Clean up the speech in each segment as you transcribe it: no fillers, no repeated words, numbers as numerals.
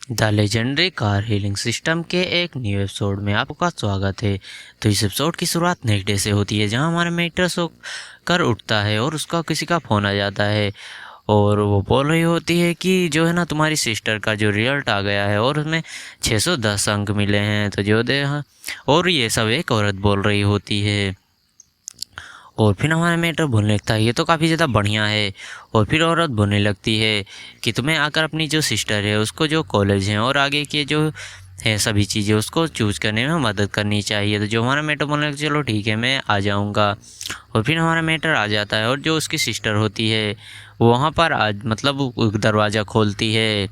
The legendary car healing system के एक new episode में आपका स्वागत है। तो इस एपिसोड की शुरुआत नेक्स्ट डे से होती है, जहां हमारा मेटर सो कर उठता है और उसका किसी का फ़ोन आ जाता है और वो बोल रही होती है कि जो है ना, तुम्हारी सिस्टर का जो रिजल्ट आ गया है और उसमें 610 अंक मिले हैं। तो जो दे हाँ, और ये सब एक औरत बोल रही होती है। और फिर हमारा मेटर बोलने लगता है ये तो काफ़ी ज़्यादा बढ़िया है। और फिर औरत बोलने लगती है कि तुम्हें आकर अपनी जो सिस्टर है उसको जो कॉलेज है और आगे के जो है सभी चीज़ें उसको चूज़ करने में मदद करनी चाहिए। तो जो हमारा मेटर बोलने लगता है चलो ठीक है मैं आ जाऊँगा। और फिर हमारा मेटर आ जाता है और जो उसकी सिस्टर होती है वो वहाँ पर आज मतलब दरवाज़ा खोलती है।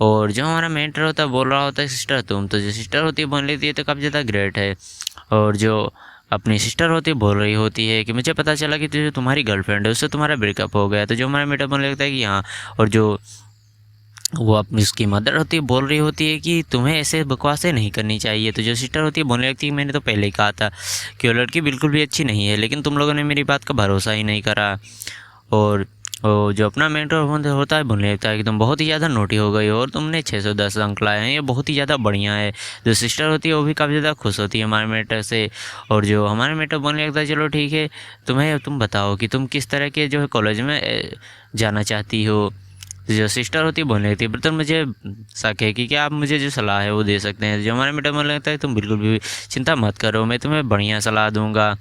और जो हमारा मेंटर होता है बोल रहा होता है सिस्टर तुम तो जो सिस्टर होती है बोल लेती है तो काफ़ी ज़्यादा ग्रेट है। और जो अपनी सिस्टर होती है बोल रही होती है कि मुझे पता चला कि जो तुम्हारी गर्लफ्रेंड है उससे तुम्हारा ब्रेकअप हो गया। तो जो हमारा मेंटर बोलने लगता है कि हाँ। और जो वो अपनी उसकी मदर होती है बोल रही होती है कि तुम्हें ऐसे बकवासें नहीं करनी चाहिए। तो जो सिस्टर होती है बोलने लगती है मैंने तो पहले ही कहा था कि वो लड़की बिल्कुल भी अच्छी नहीं है, लेकिन तुम लोगों ने मेरी बात का भरोसा ही नहीं करा। और जो अपना मेंटर होता है बोलने लगता है कि तुम बहुत ही ज़्यादा नोटी हो गई हो और तुमने 610 अंक लाए हैं, ये बहुत ही ज़्यादा बढ़िया है। जो सिस्टर होती है वो भी काफ़ी ज़्यादा खुश होती है हमारे मेंटर से। और जो हमारे मेंटर बोलने लगता है चलो ठीक है तुम बताओ कि तुम किस तरह के जो है कॉलेज में जाना चाहती हो। जो सिस्टर होती है बोलने लगती है ब्रदर मुझे शक है कि क्या आप मुझे जो सलाह है वो दे सकते हैं। जो हमारे मेंटर बोलने लगता है तुम बिल्कुल भी चिंता मत करो, मैं तुम्हें बढ़िया सलाह दूंगा।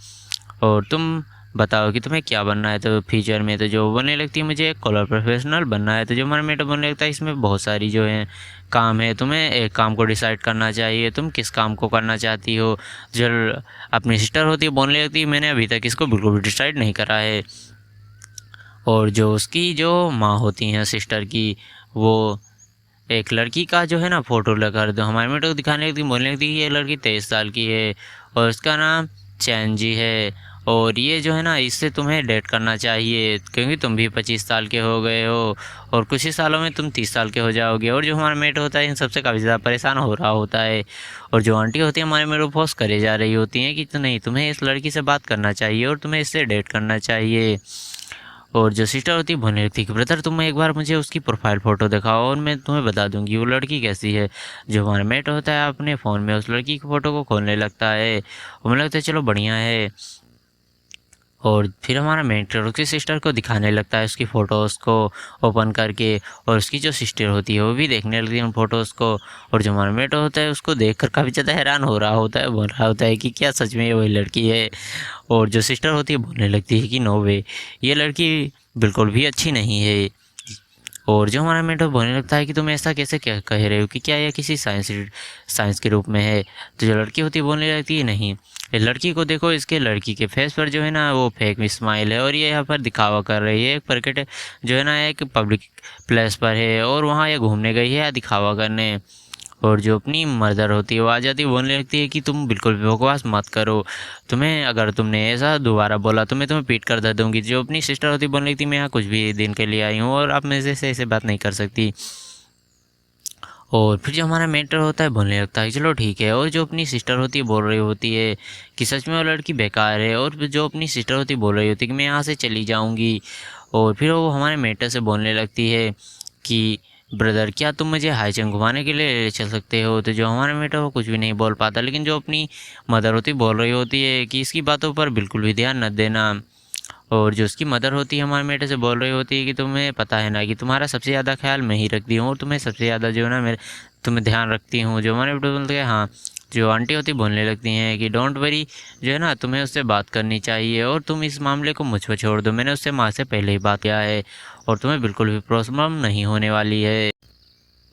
और तुम बताओ कि तुम्हें क्या बनना है तो फ्यूचर में। तो जो बोलने लगती है मुझे एक कॉलर प्रोफेशनल बनना है। तो जो हमारा मेटर बोलने लगता है इसमें बहुत सारी जो है काम है, तुम्हें एक काम को डिसाइड करना चाहिए, तुम किस काम को करना चाहती हो। जो अपनी सिस्टर होती है बोलने लगती है मैंने अभी तक इसको बिल्कुल भी डिसाइड नहीं करा है। और जो उसकी जो माँ होती हैं सिस्टर की, वो एक लड़की का जो है ना फ़ोटो लगा दो हमारे मेरे को दिखाने लगती, बोलने लगती कि ये लड़की 23 साल की है और उसका नाम चैन जी है। और ये जो है ना इससे तुम्हें डेट करना चाहिए क्योंकि तुम भी 25 साल के हो गए हो और कुछ ही सालों में तुम 30 साल के हो जाओगे। और जो हमारा मेट होता है इन सबसे काफ़ी ज़्यादा परेशान हो रहा होता है। और जो आंटी होती है हमारे मेरे को फोर्स करे जा रही होती हैं कि तो नहीं तुम्हें इस लड़की से बात करना चाहिए और तुम्हें इससे डेट करना चाहिए। और जो सिस्टर होती है बोलने लगती है कि ब्रदर तुम एक बार मुझे उसकी प्रोफाइल फ़ोटो दिखाओ और मैं तुम्हें बता दूंगी वो लड़की कैसी है। जो हमारा मेट होता है अपने फ़ोन में उस लड़की की फ़ोटो को खोलने लगता है और मुझे लगता है चलो बढ़िया है। और फिर हमारा मेंटर उसकी सिस्टर को दिखाने लगता है उसकी फ़ोटोज़ को ओपन करके। और उसकी जो सिस्टर होती है वो भी देखने लगती है उन फ़ोटोज़ को। और जो हमारा मेंटर होता है उसको देखकर काफ़ी ज़्यादा हैरान हो रहा होता है, बोल रहा होता है कि क्या सच में ये वही लड़की है। और जो सिस्टर होती है बोलने लगती है कि नो वे, ये लड़की बिल्कुल भी अच्छी नहीं है। और जो हमारा मेंटर बोलने लगता है कि तुम ऐसा कैसे क्या कह रहे हो कि क्या यह किसी साइंस के रूप में है। तो जो लड़की होती है बोलने लगती है नहीं, ये लड़की को देखो, इसके लड़की के फेस पर जो है ना वो फेक स्माइल है और ये यहाँ पर दिखावा कर रही है। एक प्रकट जो है ना एक पब्लिक प्लेस पर है और वहाँ ये घूमने गई है दिखावा करने। और जो अपनी मदर होती है वो आ जाती है बोलने लगती है कि तुम बिल्कुल भी बकवास मत करो, तुम्हें अगर तुमने ऐसा दोबारा बोला तो मैं तुम्हें पीट कर दे दूँगी। जो अपनी सिस्टर होती है बोलने लगती है मैं यहाँ कुछ भी दिन के लिए आई हूँ और आप मेरे से ऐसे बात नहीं कर सकती। और फिर जो हमारा मेंटर होता है बोलने लगता है चलो ठीक है। और जो अपनी सिस्टर होती है बोल रही होती है कि सच में वो लड़की बेकार है। और जो अपनी सिस्टर होती है बोल रही होती है कि मैं यहाँ से चली जाऊँगी। और फिर वो हमारे मेंटर से बोलने लगती है कि ब्रदर क्या तुम मुझे हाई जंप घुमाने के लिए ले चल सकते हो। तो जो हमारा मेंटर वो कुछ भी नहीं बोल पाता, लेकिन जो अपनी मदर होती बोल रही होती है कि इसकी बातों पर बिल्कुल भी ध्यान न देना। और जो उसकी मदर होती है हमारे बेटे से बोल रही होती है कि तुम्हें पता है ना कि तुम्हारा सबसे ज़्यादा ख्याल मैं ही रखती हूँ और तुम्हें सबसे ज़्यादा जो है ना मेरे तुम्हें ध्यान रखती हूँ। जो हमारे बेटे बोलते हैं हाँ। जो आंटी होती बोलने लगती हैं कि डोंट वरी, जो है ना तुम्हें उससे बात करनी चाहिए और तुम इस मामले को मुझ पर छोड़ दो, मैंने उससे माँ से पहले ही बात किया है और तुम्हें बिल्कुल भी प्रॉब्लम नहीं होने वाली है।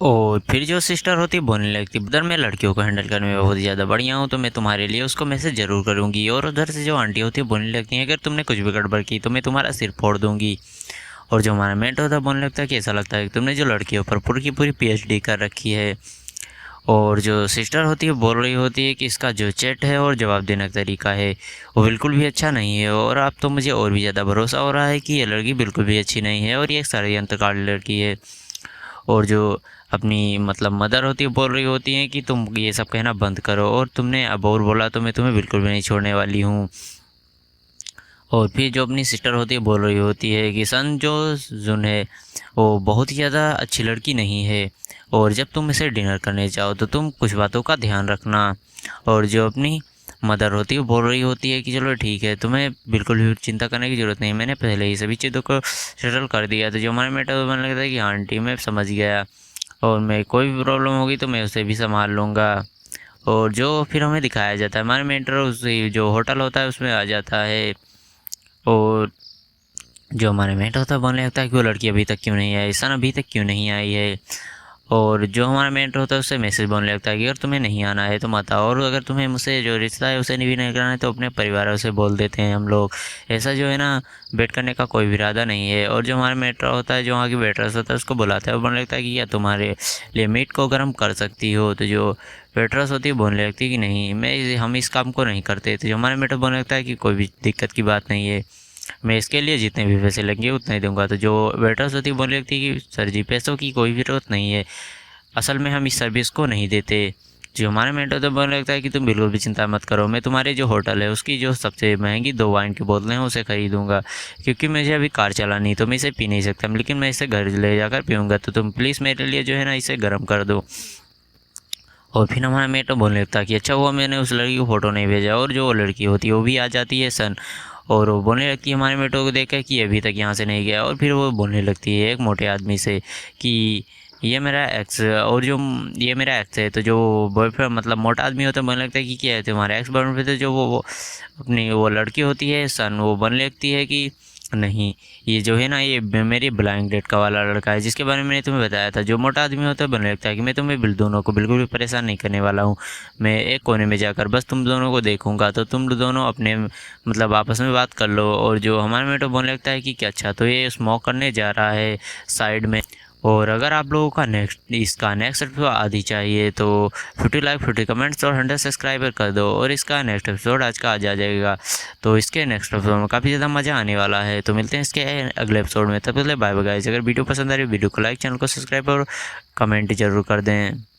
और फिर जो सिस्टर होती है बोलने लगती है, ब्रदर मैं लड़कियों को हैंडल करने में बहुत ज़्यादा बढ़िया हूँ तो मैं तुम्हारे लिए उसको मैसेज ज़रूर करूँगी। और उधर से जो आंटी होती है बोलने लगती है अगर तुमने कुछ भी गड़बड़ की तो मैं तुम्हारा सिर फोड़ दूँगी। और जो हमारा मेंटर होता है बोलने लगता है कि ऐसा लगता है कि तुमने जो लड़कियों पर पूरी की पूरी PhD कर रखी है। और जो सिस्टर होती है बोल रही होती है कि इसका जो चैट है और जवाब देने का तरीका है वो बिल्कुल भी अच्छा नहीं है। और अब तो मुझे और भी ज़्यादा भरोसा हो रहा है कि ये लड़की बिल्कुल भी अच्छी नहीं है और ये एक षड्यंत्रकारी लड़की है। और जो अपनी मतलब मदर होती है बोल रही होती हैं कि तुम ये सब कहना बंद करो और तुमने अब और बोला तो मैं तुम्हें बिल्कुल भी नहीं छोड़ने वाली हूँ। और फिर जो अपनी सिस्टर होती है बोल रही होती है कि सन जो जुन है वो बहुत ही ज़्यादा अच्छी लड़की नहीं है, और जब तुम इसे डिनर करने जाओ तो तुम कुछ बातों का ध्यान रखना। और जो अपनी मदर होती है वो बोल रही होती है कि चलो ठीक है, तुम्हें बिल्कुल भी चिंता करने की ज़रूरत नहीं, मैंने पहले ही सभी चीज़ों को सेटल कर दिया। तो जो हमारे मेटर मन लगता है कि आंटी मैं समझ गया, और मैं कोई भी प्रॉब्लम होगी तो मैं उसे भी संभाल लूँगा। और जो फिर हमें दिखाया जाता है हमारे मेंटर उस जो होटल होता है उसमें आ जाता है, और जो हमारे मेंटर होता है बोलने लगता है कि वो लड़की अभी तक क्यों नहीं आई, सन अभी तक क्यों नहीं आई है। और जो हमारा मेंटर होता है उससे मैसेज बोलने लगता है कि अगर तुम्हें नहीं आना है तो मत आओ, और अगर तुम्हें मुझसे जो रिश्ता है उसे भी नहीं कराना है तो अपने परिवार वालों से बोल देते हैं हम लोग। ऐसा जो है ना वेट करने का कोई भी इरादा नहीं है। और जो हमारा मेंटर होता है जो वहाँ की वेटरेस होता है उसको बुलाता है और बोलने लगता है कि क्या तुम्हारे लिए मीट को गर्म कर सकती हो। तो जो वेटरेस होती है बोलने लगती है कि नहीं हम इस काम को नहीं करते। तो जो हमारा मेंटर बोलने लगता है कि कोई भी दिक्कत की बात नहीं है, मैं इसके लिए जितने भी पैसे लगेंगे उतने ही दूंगा। तो जो वेटर्स होती है बोलने लगती है कि सर जी पैसों की कोई ज़रूरत नहीं है, असल में हम इस सर्विस को नहीं देते। जो हमारे मेंटर तो बोलने लगता है कि तुम बिल्कुल भी चिंता मत करो, मैं तुम्हारे जो होटल है उसकी जो सबसे महंगी 2 वाइन की बोतलें हैं उसे खरीदूंगा, क्योंकि मुझे अभी कार चलानी तो मैं इसे पी नहीं सकता, लेकिन मैं इसे घर ले जाकर पीऊँगा। तो तुम प्लीज़ मेरे लिए जो है ना इसे गर्म कर दो। और फिर हमारा मेट बोलने लगता है कि अच्छा हुआ मैंने उस लड़की को फ़ोटो नहीं भेजा। और जो वो लड़की होती है वो भी आ जाती है सन, और वो बोलने लगती है हमारे मेटो को देख कर कि अभी तक यहाँ से नहीं गया। और फिर वो बोलने लगती है एक मोटे आदमी से कि ये मेरा एक्स, और जो ये मेरा एक्स है। तो जो बॉयफ्रेंड मतलब मोटा आदमी होता है बोलने लगता है कि क्या है तुम्हारा एक्स बॉयफ्रेंड। तो जो वो अपनी वो लड़की होती है सन, वो बोलने लगती है कि नहीं ये जो है ना ये मेरी ब्लाइंड डेट का वाला लड़का है जिसके बारे में मैंने तुम्हें बताया था। जो मोटा आदमी होता है बनने लगता है कि मैं तुम्हें दोनों को बिल्कुल भी परेशान नहीं करने वाला हूँ, मैं एक कोने में जाकर बस तुम दोनों को देखूंगा, तो तुम दोनों अपने मतलब आपस में बात कर लो। और जो हमारे मेटो बोलने लगता है कि क्या अच्छा तो ये स्मोक करने जा रहा है साइड में। और अगर आप लोगों का इसका नेक्स्ट एपिसोड आदि चाहिए तो 50 लाइक 50 कमेंट्स और 100 सब्सक्राइबर कर दो, और इसका नेक्स्ट एपिसोड आज का आ जाएगा। तो इसके नेक्स्ट एपिसोड में काफ़ी ज़्यादा मज़ा आने वाला है। तो मिलते हैं इसके अगले एपिसोड में, तब तक बाय बाय गाइस। अगर वीडियो पसंद आ रही है वीडियो को लाइक, चैनल को सब्सक्राइब और कमेंट जरूर कर दें।